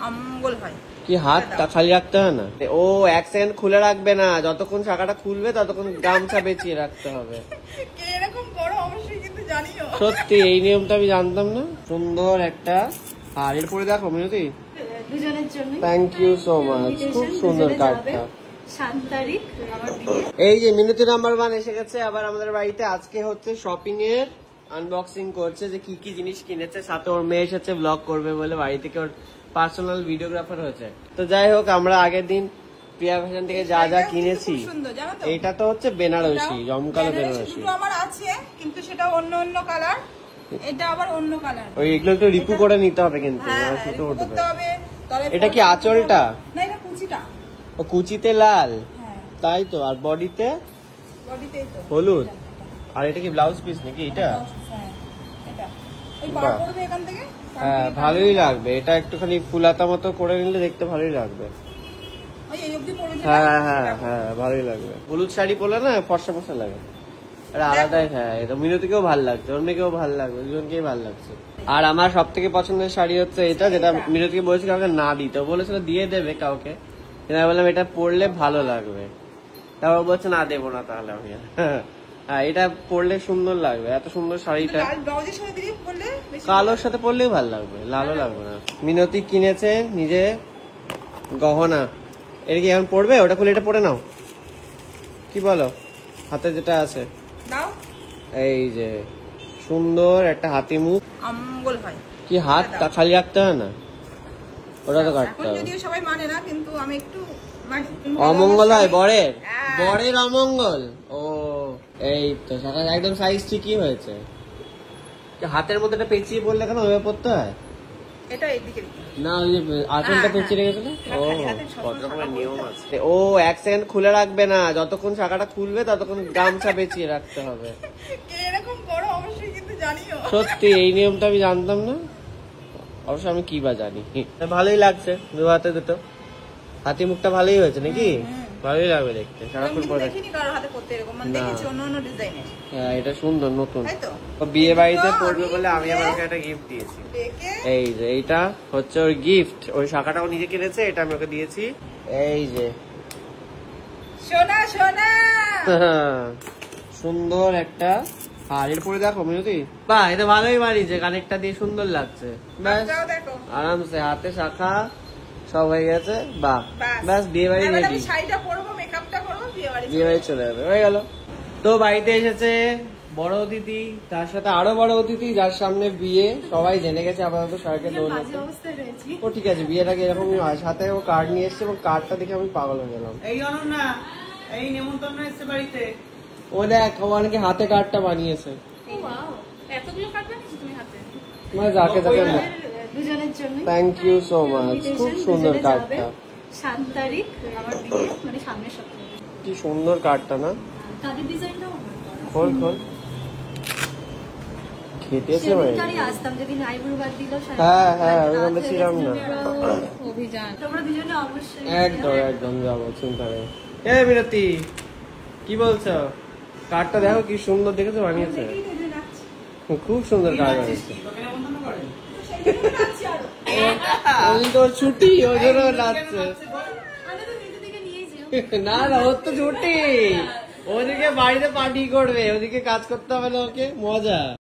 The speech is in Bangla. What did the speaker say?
অমঙ্গল হয়। কি হাতটা খালি রাখতে হয় না? ও 1 সেকেন্ড খুলে রাখবে না, যতক্ষণ শাখাটা খুলবে ততক্ষণ গামছা পেঁচিয়ে রাখতে হবে। এরকম করো অবশ্যই, কিন্তু জানিও সত্যি এই নিয়মটা আমি জানতাম না। সুন্দর একটা আর এরপরে দেখো মিনতি, দুজনের জন্য থ্যাংক ইউ সো মাচ, খুব সুন্দর কার্ডটা। 7 তারিখ আমার বিয়ে। এই যে মিনতি নাম্বার 1 এসে গেছে আবার আমাদের বাড়িতে। আজকে হচ্ছে শপিং এর আনবক্সিং করছে, যে কি কি জিনিস কিনেছে, সাথে ওর মেয়ে এসেছে ব্লগ করবে বলে বাড়ি থেকে, ওর পার্সোনাল ভিডিওগ্রাফার হয়েছে। তো যাই হোক, আমরা আগের দিন প্রিয়া ফ্যাশন থেকে যা যা কিনেছি, এইটা তো হচ্ছে বেনারসি, জমকালো বেনারসি। আমার আছে কিন্তু সেটা অন্য অন্য কালার, এটা আবার অন্য কালার। ওই এগুলো একটু রিপু করে নিতে হবে কিন্তু, এটা কি আঁচলটা? না, এটা কুচিটা। ও কুচিতে লাল, তাই তো। আর বডিতে হলুদ। আর এটা কি ব্লাউজ পিস নাকি এটা? হ্যাঁ, ভালোই লাগবে। এটা একটুখানি ফুলাতা মতো করে নিলে দেখতে ভালোই লাগবে। হ্যাঁ হ্যাঁ হ্যাঁ, ভালোই লাগবে। হলুদ শাড়ি পরলে না ফর্সা ফর্সা লাগে, আলাদাই। হ্যাঁ, এটা মিনতিকেও ভালো লাগছে, ওর মেয়েকেও ভালো লাগবে, দুজনকেই ভালো লাগছে। আর আমার সব থেকে পছন্দের শাড়ি হচ্ছে এটা, যেটা মিনতিকে বলেছিল কাউকে না দিতে, বলেছিল দিয়ে দেবে কাউকে, আমি বললাম এটা পরলে ভালো লাগবে, তারপর বলছে না দেবো না তাহলে আমি। হ্যাঁ, এটা পরলে সুন্দর লাগবে, এত সুন্দর শাড়িটা। কালোর সাথে পরলেও ভালো লাগবে, লালও লাগবে না। মিনতি কিনেছে নিজে গহনা, এটা কি এখন পরবে? ওটা খুলে এটা পরে নাও, কি বলো? হাতে যেটা আছে, এই যে সুন্দর একটা হাতি মুখ, অমঙ্গল হয়। কি হাতটা খালি রাখতে হয় না? ওটা তো কাটতে হবে। যদিও সবাই মানে না, কিন্তু আমি একটু মানি। অমঙ্গল হয় বরের, বরের অমঙ্গল। ও এই তো শাখা একদম সাইজ ঠিকই হয়েছে। হাতের মধ্যে এটা পেঁচিয়ে পড়লে কেন ওইভাবে পড়তে হয়? এটা এইদিকে না, ওই যে আঁচলটা পেঁচিয়ে রেখেছিল। ও কত রকমের নিয়ম আছে। ও 1 সেকেন্ড খুলে রাখবে না, যতক্ষণ শাখাটা খুলবে ততক্ষণ গামছা পেঁচিয়ে রাখতে হবে। এরকম করো অবশ্যই, কিন্তু জানিও। সত্যি এই নিয়মটা আমি জানতাম না। অবশ্য আমি কি বা জানি। ভালোই লাগছে দু হাতে দুটো, হাতি মুখটা ভালোই হয়েছে নাকি? ভালোই লাগবে দেখতে, সারাক্ষণ পরে। হ্যাঁ, এটা সুন্দর নতুন। বিয়ে বাড়িতে পড়বে বলে আমি আমাকে একটা গিফট দিয়েছি। এই যে এইটা হচ্ছে ওর গিফট, ওই শাখাটাও নিজে কিনেছে, এটা আমি ওকে দিয়েছি। এই যে সোনা সোনা সুন্দর একটা। আর এরপরে দেখো মিনতি, বাহ এটা ভালোই বানিয়েছে, কানেরটা দিয়ে সুন্দর লাগছে। ব্যাস আরামসে হাতে শাখা সব হয়ে গেছে। বাহ, ব্যাস বিয়ে বাড়ি রেডি। বিয়ে বাড়ি চলে যাবে, হয়ে গেল। তো বাড়িতে এসেছে বড় অতিথি, তার সাথে আরো বড় অতিথি যার সামনে বিয়ে, সবাই জেনে গেছে আপাতত সবাইকে দৌড়াতে। ও ঠিক আছে, বিয়েটাকে এরকমই হয়। সাথে ও কার্ড নিয়ে এসছে এবং কার্ডটা দেখে আমি পাগল হয়ে গেলাম। এই অনন্যা, এই নেমন্তন্ন এসছে বাড়িতে। ও দেখ, ও অনেকে হাতে কার্ডটা বানিয়েছে। এতগুলো কার্ড বানিয়েছো তুমি হাতে? মানে যাকে যাকে। দুজনের জন্য থ্যাংক ইউ সো মাচ, খুব সুন্দর কার্ডটা। 7 তারিখ আমার বিয়ে, মানে সামনের সপ্তাহে। কি সুন্দর কার্ডটা না? কার্ডের ডিজাইনটাও খোল খোল। খেতেছে ভাই। আসতাম যেদিন আইব্রো বাদ দিল। হ্যাঁ হ্যাঁ, ওই আমরা ছিলাম না। অভিযান তোমরা দুজনে অবশ্যই। একদম একদম যাবো, চিন্তা নেই। এই বিরতি, কি বলছো? কার্ডটা দেখো কি সুন্দর, দেখেছো বানিয়েছে? খুব সুন্দর কার্ড বানিয়েছে। তোর ছুটি, ওই জন্য নাচছে। না না, ওর তো ছুটি, ওদিকে বাড়িতে পার্টি করবে, ওদিকে কাজ করতে হবে না, ওকে মজা।